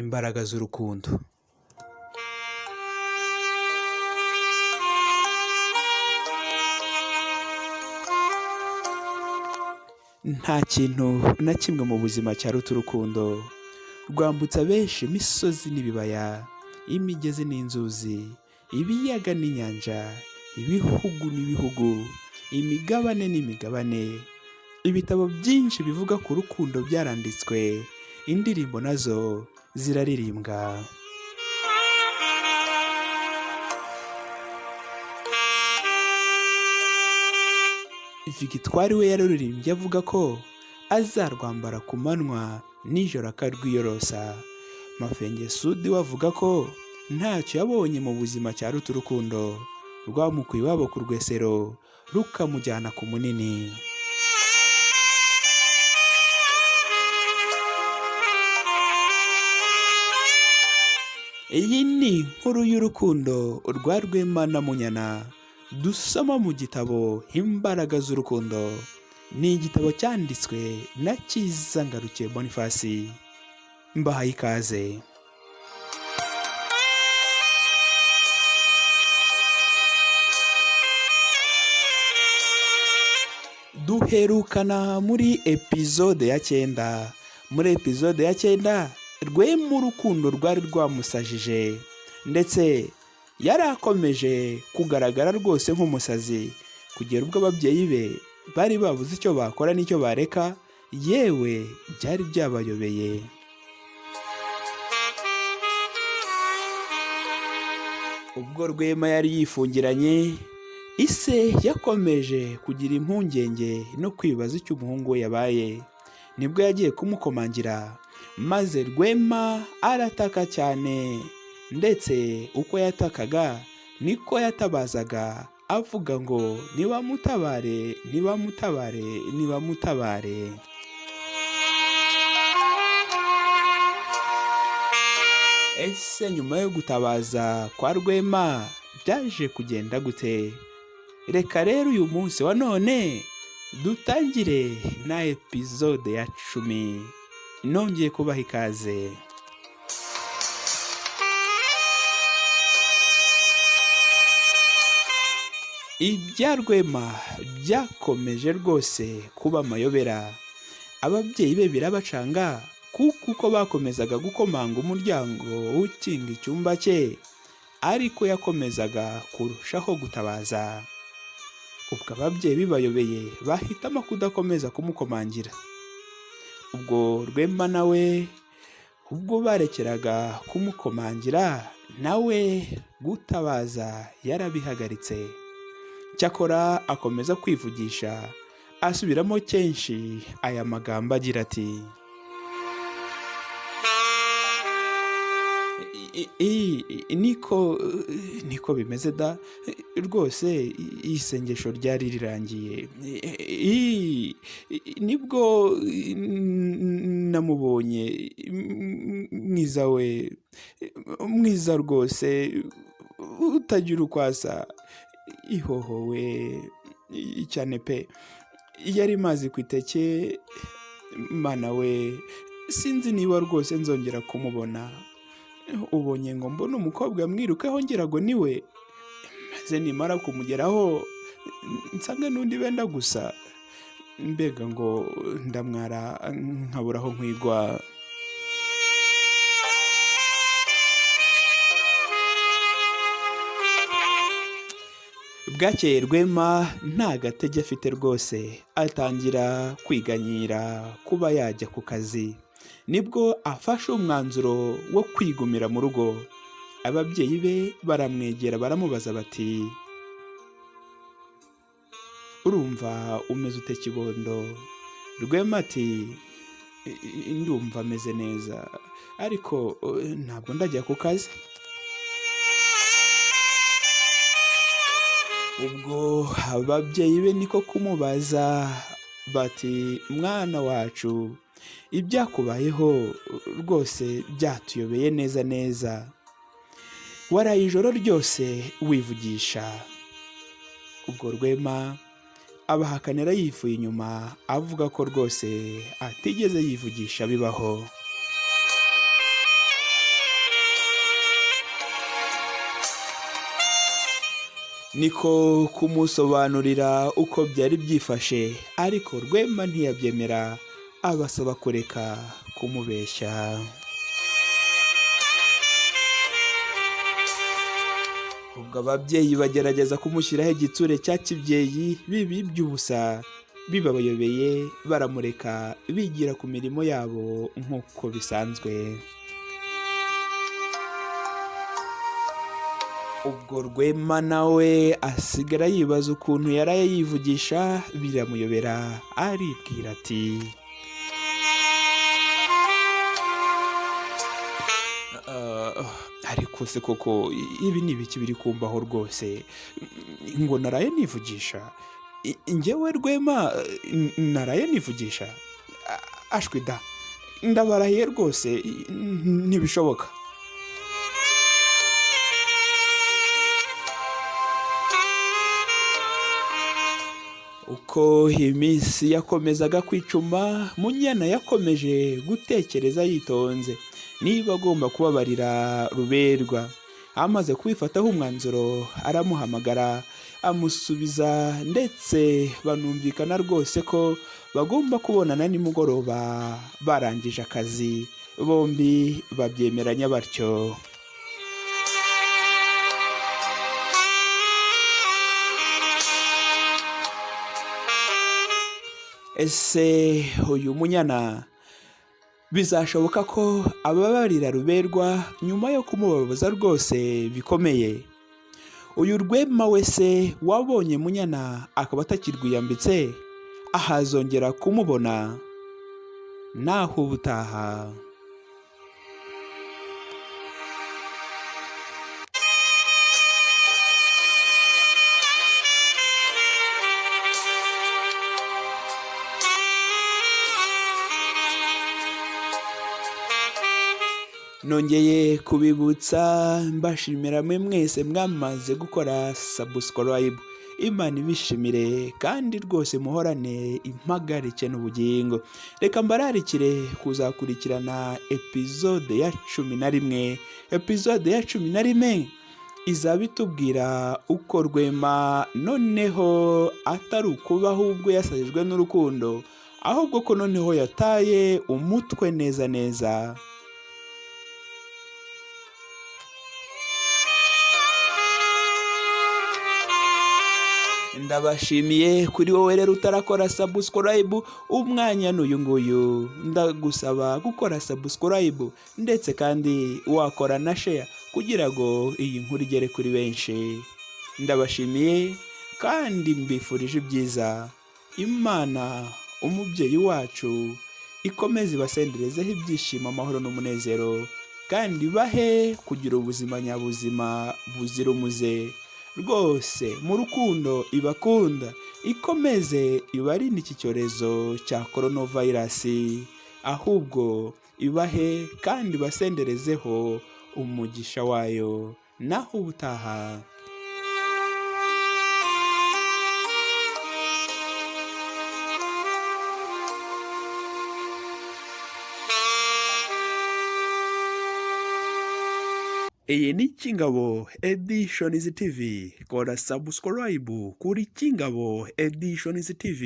Imbaraga z'urukundo. Nta kintu na kimwe mu buzima cyaruta urukundo. Rwambutsa benshi imisozi n'ibibaya, imigezi n'inzuzi, ibiyaga n'inyanja, ibihugu n'ibihugu, imigabane n'imigabane. Ibitabo byinshi bivuga ku rukundo byaranditswe, indirimbo nazo ziraririmbwa. Victoire we yaruririmbye avuga ko azarwambara ku manywa nijoro akarwiyorosa. Mafenge Sudi we avuga ko ntacyo yabonye mu buzima cyaruta urukundo, rwamukuye iwabo ku Rwesero rukamujyana ku Munini. Iyi ni inkuru y'urukundo rwa Rwema na Munyana dusoma mu gitabo Imbaraga z'urukundo. Ni igitabo cyanditswe na Cyiza Ngarukiye Boniface. Mbahaye ikaze. Duherukana muri epizode ya 9. Muri epizode ya 9 Rwema urukundo rwari rwamusajije, ndetse yari akomeje kugaragara rwose nk'umusazi, kugera ubwo ababyeyi be bari babuze icyo bakora n'icyo bareka, yewe byari byabayobeye. Ubwo Rwema yari yifungiranye, ise yakomeje kugira impungenge no kwibaza icyo umuhungu we yabaye. Nibwo yagiye kumukomangira, maze Rwema arataka cyane, ndetse uko yatakaga niko yatabazaga avuga ngo nibamutabare, nibamutabare, nibamutabare. Ese nyuma yo gutabaza kwa Rwema byaje kugenda gute? Reka rero uyu munsi wa none dutangire na epizode ya 10. Nongeye kubaha ikaze. Ibya Rwema byakomeje rwose kuba amayobera. Ababyeyi be birabacanga, kuko uko bakomezaga gukomanga umuryango ukinga icyumba cye, ariko yakomezaga kurushaho gutabaza. Ubwo ababyeyi bibayobeye bahitamo kudakomeza kumukomangira. Ubwo Rwema nawe ubwo barekeraga kumukomangira, nawe gutabaza yarabihagaritse. Cyakora akomeza kwivugisha, asubiramo kenshi aya magambo agira ati: niko bimeze da, rwose isengesho ryari rirangiye. Nibwo namubonye mwiza we, mwiza rwose, utagira uko asa, ihohowe cyane pe, yari mazi ku iteke. Mana we, sinzi niba rwose nzongera kumubona. Ubonye ngo mbona umukobwa mwirukeho ngira ngo niwe, maze nimara kumugeraho nsanga n'undi benda gusa, mbega ngo ndamwara nkaburaho nkwigwa. Bwakeye Rwema nta gatege afite rwose, atangira kwiganyira kuba yajya ku kazi. Nibwo afashe umwanzuro wo kwigumira mu rugo. Ababyeyi be baramwegera baramubaza bati: urumva umeze ute kibondo? Rwema ati: ndumva ameze neza, ariko ntabwo ndajya ku kazi. Ubwo ababyeyi be niko kumubaza bati: mwana wacu, ibyakubayeho rwose byatuyobeye neza neza, waraye ijoro ryose wivugisha. Ubwo Rwema abahakanira yifuye inyuma, avuga ko rwose atigeze yivugisha bibaho. niko kumusobanurira uko byari byifashe, ariko Rwema ntiyabyemera, abasaba kureka kumubeshya. ubwo ababyeyi bagerageza kumushyiraho igitsure cya kibyeyi, bibi by'ubusa, bibabayobeye baramureka bigira ku mirimo yabo nk'uko bisanzwe. ubwo Rwema nawe asigara yibaza ukuntu yaraye yivugisha, biramuyobera, aribwira ati ariko se koko ibi ni ibiki biri kumbaho rwose, ngo naraye nivugisha, njyewe Rwema naraye nivugisha, ashwi da, ndabarahiye rwose ntibishoboka. uko iminsi yakomezaga kwicuma, Munyana yakomeje gutekereza yitonze niba agomba kubabarira Ruberwa. Amaze kubifataho umwanzuro, aramuhamagara amusubiza, ndetse banumvikana rwose ko bagomba kubonana nimugoroba barangije akazi. Bombi babyemeranya batyo. ese uyu Munyana bizashoboka ko ababarira Ruberwa nyuma yo kumubabaza rwose bikomeye? uyu Rwema wese wabonye Munyana akaba atakirwiyambitse, ahazongera kumubona naho ubutaha. nongeye kubibutsa mbashimira mwe mwese mwamaze gukora subscribe. Imana ibishimire kandi rwose muhorane impagarike n'ubugingo. Reka mbararikire kuzakurikirana episode ya 11. Episode ya 11 izaba itubwira uko Rwema noneho atari ukuba ahubwo yasajijwe n'urukundo, ahubwo ko noneho yataye umutwe neza neza. Ndabashimiye kuri wowe rero utarakora subscribe, umwanya n'uyu nguyu. Ndagusaba gukora subscribe ndetse kandi wakora na share kugira ngo iyi nkuru igere kuri benshi. Ndabashimiye kandi mbifurije ibyiza. Imana umubyeyi wacu ikomeze ibasenderezeho ibyishimo, amahoro n'umunezero, kandi bahe kugira ubuzima nyabuzima buzira umuze. Rwose mu rukundo ibakunda, ikomeze ibarinde iki cyorezo cya coronavirus, ahubwo ibahe kandi basenderezeho umugisha wayo. Naho ubutaha. Iyi ni Kingabo Editions TV. Kora subscribe kuri Kingabo Editions TV.